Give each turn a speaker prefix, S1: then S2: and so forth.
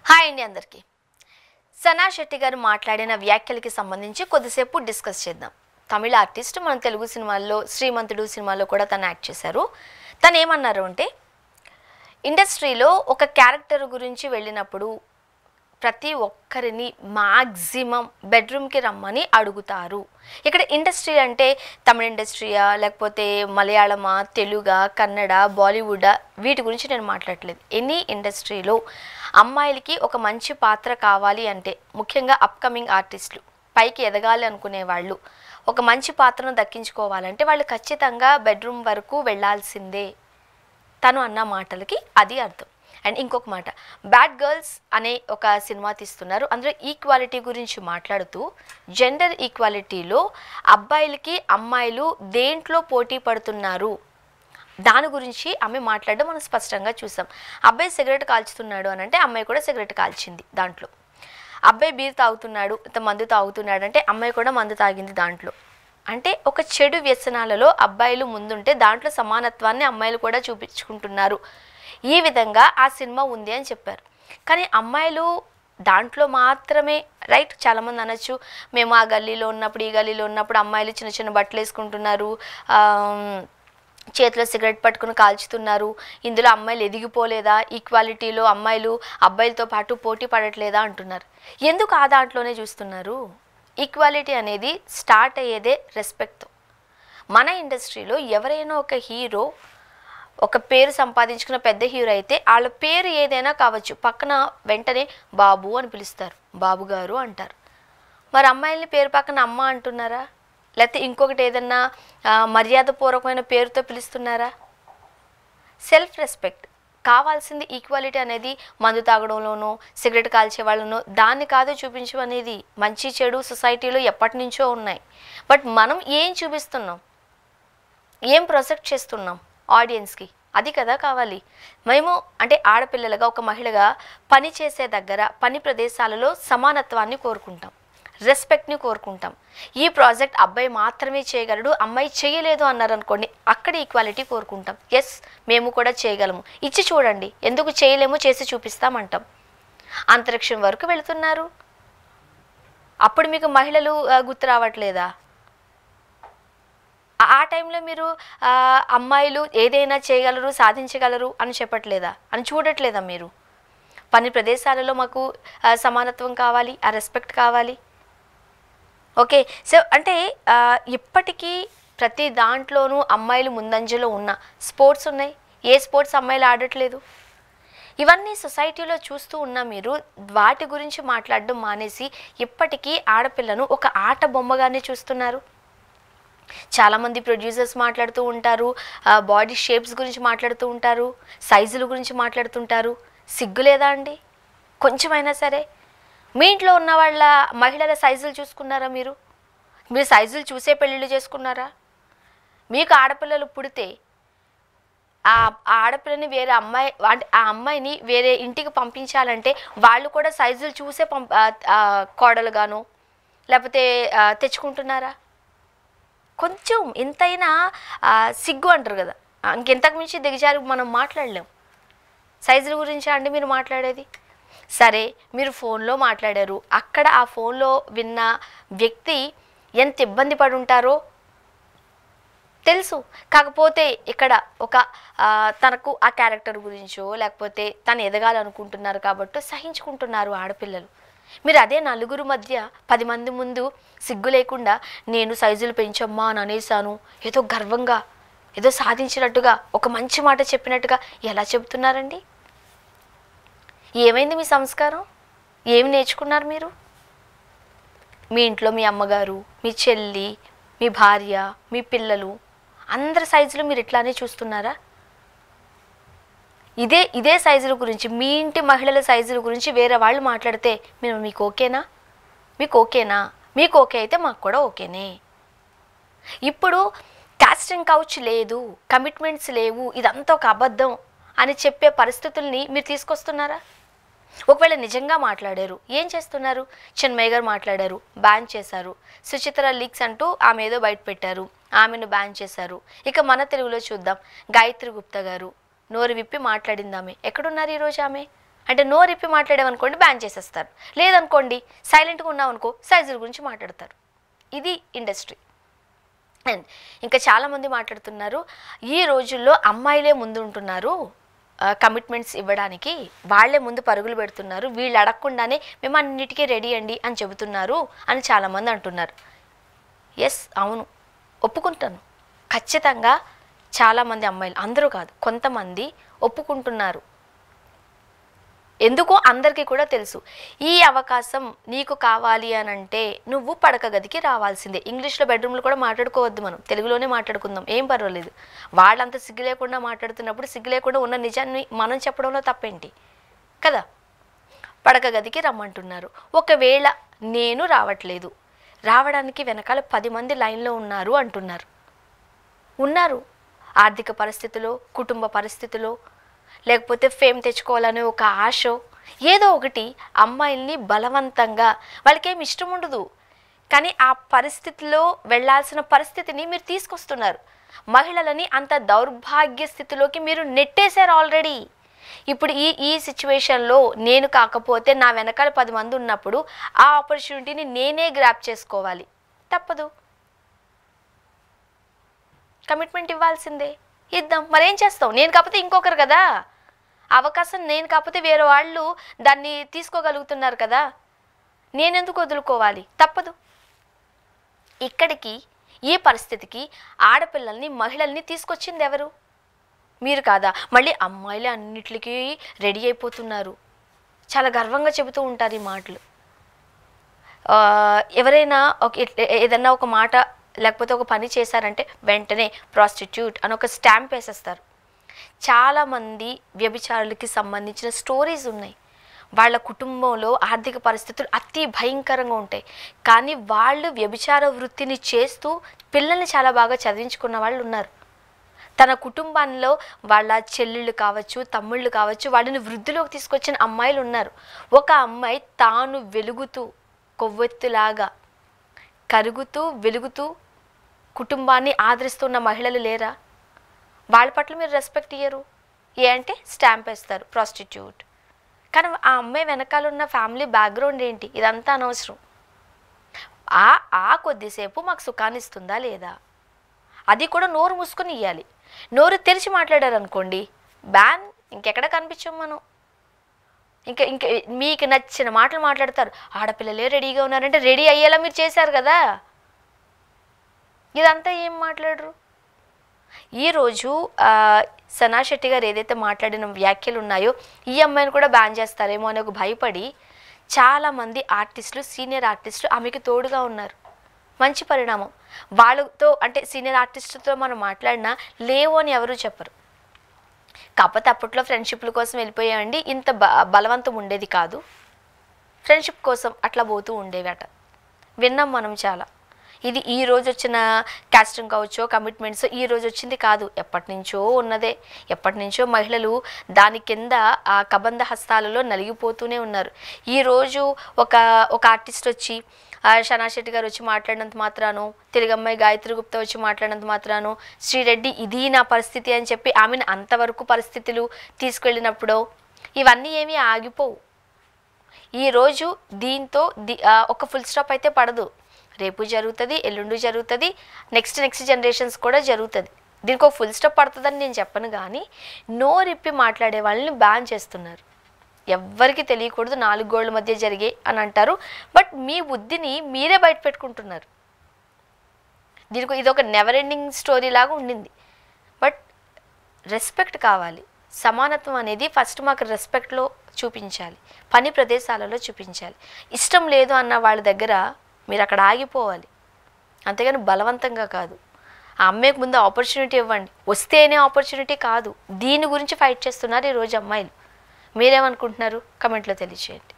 S1: Hi అండి అందరికీ. సనా శెట్టి గారు మాట్లాడిన వ్యాఖ్యలకి సంబంధించి కొద్దిసేపు డిస్కస్ చేద్దాం. తమిళ ఆర్టిస్ట్ మన తెలుగు సినిమాల్లో శ్రీమంతుడు సినిమాలో కూడా తను యాక్ట్ చేశారు. తను ఏమన్నారు అంటే, ఇండస్ట్రీలో ఒక క్యారెక్టర్ గురించి వెళ్ళినప్పుడు ప్రతి ఒక్కరిని మ్యాక్సిమం బెడ్రూమ్కి రమ్మని అడుగుతారు. ఇక్కడ ఇండస్ట్రీ అంటే తమిళ ఇండస్ట్రీయా, లేకపోతే మలయాళమా, తెలుగా, కన్నడ, బాలీవుడా, వీటి గురించి నేను మాట్లాడట్లేదు. ఎనీ ఇండస్ట్రీలో అమ్మాయిలకి ఒక మంచి పాత్ర కావాలి అంటే, ముఖ్యంగా అప్కమింగ్ ఆర్టిస్టులు, పైకి ఎదగాలి అనుకునే వాళ్ళు ఒక మంచి పాత్రను దక్కించుకోవాలంటే వాళ్ళు ఖచ్చితంగా బెడ్రూమ్ వరకు వెళ్ళాల్సిందే. తను అన్న మాటలకి అది అర్థం. అండ్ ఇంకొక మాట, బ్యాడ్ గర్ల్స్ అనే ఒక సినిమా తీస్తున్నారు. అందులో ఈక్వాలిటీ గురించి మాట్లాడుతూ జెండర్ ఈక్వాలిటీలో అబ్బాయిలకి అమ్మాయిలు దేంట్లో పోటీ పడుతున్నారు దాని గురించి ఆమె మాట్లాడడం మనం స్పష్టంగా చూసాం. అబ్బాయి సిగరెట్ కాల్చుతున్నాడు అని అంటే అమ్మాయి కూడా సిగరెట్ కాల్చింది దాంట్లో. అబ్బాయి బీర్ తాగుతున్నాడు, మందు తాగుతున్నాడు అంటే అమ్మాయి కూడా మందు తాగింది దాంట్లో. అంటే ఒక చెడు వ్యసనాలలో అబ్బాయిలు ముందుంటే దాంట్లో సమానత్వాన్ని అమ్మాయిలు కూడా చూపించుకుంటున్నారు. ఈ విధంగా ఆ సినిమా ఉంది అని చెప్పారు. కానీ అమ్మాయిలు దాంట్లో మాత్రమే రైట్. చాలామంది అనొచ్చు, మేము ఆ గల్లీలో ఉన్నప్పుడు ఈ గల్లీలో ఉన్నప్పుడు అమ్మాయిలు చిన్న చిన్న బట్టలు వేసుకుంటున్నారు, చేతిలో సిగరెట్ పట్టుకుని కాల్చుతున్నారు, ఇందులో అమ్మాయిలు ఎదిగిపోలేదా, ఈక్వాలిటీలో అమ్మాయిలు అబ్బాయిలతో పాటు పోటీ పడట్లేదా అంటున్నారు. ఎందుకు ఆ దాంట్లోనే చూస్తున్నారు? ఈక్వాలిటీ అనేది స్టార్ట్ అయ్యేదే రెస్పెక్ట్తో. మన ఇండస్ట్రీలో ఎవరైనా ఒక హీరో ఒక పేరు సంపాదించుకున్న పెద్ద హీరో అయితే వాళ్ళ పేరు ఏదైనా కావచ్చు, పక్కన వెంటనే బాబు అని పిలుస్తారు, బాబు గారు అంటారు. మరి అమ్మాయిల్ని పేరు పక్కన అమ్మ అంటున్నారా, లేకపోతే ఇంకొకటి ఏదన్నా మర్యాదపూర్వకమైన పేరుతో పిలుస్తున్నారా? సెల్ఫ్ రెస్పెక్ట్ కావాల్సింది. ఈక్వాలిటీ అనేది మందు తాగడంలోనో సిగరెట్ కాల్చే వాళ్ళనో దాన్ని కాదు చూపించడం అనేది. మంచి చెడు సొసైటీలో ఎప్పటి నుంచో ఉన్నాయి. బట్ మనం ఏం చూపిస్తున్నాం, ఏం ప్రొజెక్ట్ చేస్తున్నాం ఆడియన్స్కి, అది కదా కావాలి. మేము అంటే ఆడపిల్లలుగా ఒక మహిళగా పని చేసే దగ్గర పని ప్రదేశాలలో సమానత్వాన్ని కోరుకుంటాం, రెస్పెక్ట్ని కోరుకుంటాం. ఈ ప్రాజెక్ట్ అబ్బాయి మాత్రమే చేయగలడు, అమ్మాయి చేయలేదు అన్నారనుకోండి, అక్కడ ఈక్వాలిటీ కోరుకుంటాం. ఎస్, మేము కూడా చేయగలము, ఇచ్చి చూడండి, ఎందుకు చేయలేము, చేసి చూపిస్తామంటాం. అంతరిక్షం వరకు వెళుతున్నారు, అప్పుడు మీకు మహిళలు గుర్తు రావట్లేదా? ఆ టైంలో మీరు అమ్మాయిలు ఏదైనా చేయగలరు, సాధించగలరు అని చెప్పట్లేదా, అని చూడట్లేదా మీరు? పని ప్రదేశాలలో మాకు సమానత్వం కావాలి, ఆ రెస్పెక్ట్ కావాలి. ఓకే, సో అంటే ఇప్పటికీ ప్రతి దాంట్లోనూ అమ్మాయిలు ముందంజలో ఉన్న స్పోర్ట్స్ ఉన్నాయి. ఏ స్పోర్ట్స్ అమ్మాయిలు ఆడట్లేదు? ఇవన్నీ సొసైటీలో చూస్తూ ఉన్న మీరు వాటి గురించి మాట్లాడడం మానేసి ఇప్పటికీ ఆడపిల్లను ఒక ఆట బొమ్మగానే చూస్తున్నారు. చాలామంది ప్రొడ్యూసర్స్ మాట్లాడుతూ ఉంటారు, బాడీ షేప్స్ గురించి మాట్లాడుతూ ఉంటారు, సైజుల గురించి మాట్లాడుతుంటారు. సిగ్గు లేదా అండి కొంచెమైనా సరే? మీ ఇంట్లో ఉన్న వాళ్ళ మహిళల సైజులు చూసుకున్నారా మీరు? మీరు సైజులు చూసే పెళ్ళిళ్ళు చేసుకున్నారా? మీకు ఆడపిల్లలు పుడితే ఆ ఆడపిల్లని వేరే అమ్మాయి అంటే ఆ అమ్మాయిని వేరే ఇంటికి పంపించాలంటే వాళ్ళు కూడా సైజులు చూసే కోడలుగాను లేకపోతే తెచ్చుకుంటున్నారా? కొంచెం ఇంతైనా సిగ్గు అంటారు కదా, ఇంకెంతకు మించి దిగజారి మనం మాట్లాడలేం. సైజుల గురించి అండి మీరు మాట్లాడేది? సరే, మీరు ఫోన్లో మాట్లాడారు, అక్కడ ఆ ఫోన్లో విన్న వ్యక్తి ఎంత ఇబ్బంది పడి ఉంటారో తెలుసు. కాకపోతే ఇక్కడ ఒక తనకు ఆ క్యారెక్టర్ గురించో లేకపోతే తను ఎదగాలనుకుంటున్నారు కాబట్టి సహించుకుంటున్నారు ఆడపిల్లలు. మీరు అదే నలుగురు మధ్య 10 మంది ముందు సిగ్గు లేకుండా నేను సైజులు పెంచమ్మా అని అనేసాను, ఏదో గర్వంగా ఏదో సాధించినట్టుగా ఒక మంచి మాట చెప్పినట్టుగా ఎలా చెబుతున్నారండి? ఏమైంది మీ సంస్కారం? ఏమి నేర్చుకున్నారు మీరు? మీ ఇంట్లో మీ అమ్మగారు, మీ చెల్లి, మీ భార్య, మీ పిల్లలు అందరి సైజులు మీరు ఇట్లానే చూస్తున్నారా? ఇదే సైజుల గురించి, మీ ఇంటి మహిళల సైజుల గురించి వేరే వాళ్ళు మాట్లాడితే మీకు ఓకేనా? మీకు ఓకే అయితే మాకు కూడా ఓకేనే. ఇప్పుడు కాస్టింగ్ కౌచ్ లేదు, కమిట్మెంట్స్ లేవు, ఇదంతా ఒక అబద్ధం అని చెప్పే పరిస్థితుల్ని మీరు తీసుకొస్తున్నారా? ఒకవేళ నిజంగా మాట్లాడారు, ఏం చేస్తున్నారు? చిన్మయ్య గారు మాట్లాడారు, బ్యాన్ చేశారు. సుచిత్ర లీక్స్ అంటూ ఆమె ఏదో బయట పెట్టారు, ఆమెను బ్యాన్ చేశారు. ఇక మన తెలుగులో చూద్దాం, గాయత్రి గుప్తా గారు నోరు విప్పి మాట్లాడింది. ఆమె ఎక్కడున్నారు ఈరోజు? ఆమె అంటే నోరిప్పి మాట్లాడామనుకోండి బ్యాన్ చేసేస్తారు, లేదనుకోండి సైలెంట్గా ఉన్నామనుకో సైజుల గురించి మాట్లాడతారు. ఇది ఇండస్ట్రీ. అండ్ ఇంకా చాలామంది మాట్లాడుతున్నారు, ఈ రోజుల్లో అమ్మాయిలే ముందు ఉంటున్నారు కమిట్మెంట్స్ ఇవ్వడానికి, వాళ్ళే ముందు పరుగులు పెడుతున్నారు, వీళ్ళు అడగకుండానే మేము అన్నిటికీ రెడీ అండి అని చెబుతున్నారు అని చాలామంది అంటున్నారు. ఎస్, అవును, ఒప్పుకుంటాను. ఖచ్చితంగా చాలామంది అమ్మాయిలు, అందరూ కాదు కొంతమంది ఒప్పుకుంటున్నారు. ఎందుకో అందరికీ కూడా తెలుసు, ఈ అవకాశం నీకు కావాలి అని అంటే నువ్వు పడక గదికి రావాల్సిందే. ఇంగ్లీష్లో బెడ్రూమ్లో కూడా మాట్లాడుకోవద్దు, మనం తెలుగులోనే మాట్లాడుకుందాం, ఏం పర్వాలేదు. వాళ్ళంతా సిగ్గు లేకుండా మాట్లాడుతున్నప్పుడు సిగ్గు లేకుండా ఉన్న నిజాన్ని మనం చెప్పడంలో తప్పేంటి కదా. పడక గదికి రమ్మంటున్నారు. ఒకవేళ నేను రావట్లేదు, రావడానికి వెనకాల 10 మంది లైన్లో ఉన్నారు అంటున్నారు. ఉన్నారు, ఆర్థిక పరిస్థితులు, కుటుంబ పరిస్థితులు, లేకపోతే ఫేమ్ తెచ్చుకోవాలనే ఒక ఆశ, ఏదో ఒకటి అమ్మాయిల్ని బలవంతంగా, వాళ్ళకేం ఇష్టం ఉండదు కానీ ఆ పరిస్థితిలో వెళ్ళాల్సిన పరిస్థితిని మీరు తీసుకొస్తున్నారు. మహిళలని అంత దౌర్భాగ్య స్థితిలోకి మీరు నెట్టేశారు ఆల్రెడీ. ఇప్పుడు ఈ సిచ్యువేషన్లో నేను కాకపోతే నా వెనకాల 10 మంది ఉన్నప్పుడు ఆ ఆపర్చునిటీని నేనే గ్రాప్ చేసుకోవాలి, తప్పదు. కమిట్మెంట్ ఇవ్వాల్సిందే, ఇద్దాం. మరేం చేస్తాం, నేను కాకపోతే ఇంకొకరు కదా, అవకాశం నేను కాకపోతే వేరే వాళ్ళు దాన్ని తీసుకోగలుగుతున్నారు కదా, నేనెందుకు వదులుకోవాలి, తప్పదు. ఇక్కడికి ఈ పరిస్థితికి ఆడపిల్లల్ని, మహిళల్ని తీసుకొచ్చింది ఎవరు? మీరు కాదా? మళ్ళీ అమ్మాయిలే అన్నిటికీ రెడీ అయిపోతున్నారు, చాలా గర్వంగా చెబుతూ ఉంటారు ఈ మాటలు. ఎవరైనా ఏదన్నా ఒక మాట లేకపోతే ఒక పని చేశారంటే వెంటనే ప్రాస్టిట్యూట్ అని ఒక స్టాంప్ వేసేస్తారు. చాలామంది వ్యభిచారులకి సంబంధించిన స్టోరీస్ ఉన్నాయి. వాళ్ళ కుటుంబంలో ఆర్థిక పరిస్థితులు అతి భయంకరంగా ఉంటాయి, కానీ వాళ్ళు వ్యభిచార వృత్తిని చేస్తూ పిల్లల్ని చాలా బాగా చదివించుకున్న వాళ్ళు ఉన్నారు. తన కుటుంబంలో వాళ్ళ చెల్లెళ్ళు కావచ్చు, తమ్ముళ్ళు కావచ్చు, వాళ్ళని వృద్ధిలోకి తీసుకొచ్చిన అమ్మాయిలు ఉన్నారు. ఒక అమ్మాయి తాను వెలుగుతూ కొవ్వొత్తులాగా కరుగుతూ వెలుగుతూ కుటుంబాన్ని ఆదరిస్తున్న మహిళలు లేరా? వాళ్ళ పట్ల మీరు రెస్పెక్ట్ ఇయ్యరు. ఏ అంటే స్టాంప్ వేస్తారు, ప్రాస్టిట్యూట్. కానీ ఆ అమ్మాయి వెనకాల ఉన్న ఫ్యామిలీ బ్యాక్గ్రౌండ్ ఏంటి, ఇదంతా అనవసరం. ఆ కొద్దిసేపు మాకు సుఖాన్ని ఇస్తుందా లేదా, అది కూడా నోరు మూసుకొని ఇవ్వాలి. నోరు తెరిచి మాట్లాడారు అనుకోండి బ్యాన్, ఇంకెక్కడ కనిపించాం మనం. ఇంకా ఇంకా మీకు నచ్చిన మాటలు మాట్లాడతారు. ఆడపిల్లలే రెడీగా ఉన్నారంటే రెడీ అయ్యేలా మీరు చేశారు కదా, ఇదంతా ఏం మాట్లాడరు. ఈరోజు సనా శెట్టి గారు ఏదైతే మాట్లాడిన వ్యాఖ్యలు ఉన్నాయో ఈ అమ్మాయిని కూడా బ్యాన్ చేస్తారేమో అని ఒక భయపడి చాలామంది ఆర్టిస్టులు, సీనియర్ ఆర్టిస్టులు ఆమెకి తోడుగా ఉన్నారు. మంచి పరిణామం. వాళ్ళతో అంటే సీనియర్ ఆర్టిస్టులతో మనం మాట్లాడినా లేవు అని ఎవరూ చెప్పరు. కాకపోతే అప్పట్లో ఫ్రెండ్షిప్ల కోసం వెళ్ళిపోయామండి, ఇంత బలవంతం ఉండేది కాదు, ఫ్రెండ్షిప్ కోసం అట్లా పోతూ ఉండేవట, విన్నాం మనం చాలా. ఇది ఈ రోజు వచ్చిన క్యాస్టింగ్ కావచ్చు, కమిట్మెంట్స్ ఈ రోజు వచ్చింది కాదు, ఎప్పటి నుంచో ఉన్నదే. ఎప్పటి నుంచో మహిళలు దాని కింద ఆ కబంధ హస్తాలలో నలిగిపోతూనే ఉన్నారు. ఈరోజు ఒక ఆర్టిస్ట్ వచ్చి సనా శెట్టి గారు వచ్చి మాట్లాడినంత మాత్రాను, తెలుగమ్మాయి గాయత్రి గుప్తా వచ్చి మాట్లాడినంత మాత్రాను, శ్రీరెడ్డి ఇది నా పరిస్థితి అని చెప్పి ఆమెను అంతవరకు పరిస్థితులు తీసుకెళ్ళినప్పుడు ఇవన్నీ ఏమీ ఆగిపోవు. ఈరోజు దీంతో ఒక ఫుల్ స్టాప్ అయితే పడదు. రేపు జరుగుతుంది, ఎల్లుండి జరుగుతుంది, నెక్స్ట్ జనరేషన్స్ కూడా జరుగుతుంది. దీనికి ఒక ఫుల్ స్టాప్ పడుతుందని నేను చెప్పను, కానీ నోరిప్పి మాట్లాడే వాళ్ళని బ్యాన్ చేస్తున్నారు. ఎవ్వరికి తెలియకూడదు, 4 గోళ్ల మధ్య జరిగే అని అంటారు. బట్ మీ బుద్ధిని మీరే బయట పెట్టుకుంటున్నారు. దీనికి ఇది ఒక నెవర్ ఎండింగ్ స్టోరీ లాగా ఉండింది. బట్ రెస్పెక్ట్ కావాలి, సమానత్వం అనేది ఫస్ట్ మాకు రెస్పెక్ట్లో చూపించాలి, పని ప్రదేశాలలో చూపించాలి. ఇష్టం లేదు అన్న వాళ్ళ దగ్గర మీరు అక్కడ ఆగిపోవాలి, అంతేగాని బలవంతంగా కాదు. ఆ అమ్మాయికి ముందు ఆపర్చునిటీ ఇవ్వండి, వస్తేనే ఆపర్చునిటీ కాదు. దీని గురించి ఫైట్ చేస్తున్నారు ఈరోజు అమ్మాయిలు. మీరేమనుకుంటున్నారు? కమెంట్లో తెలియజేయండి.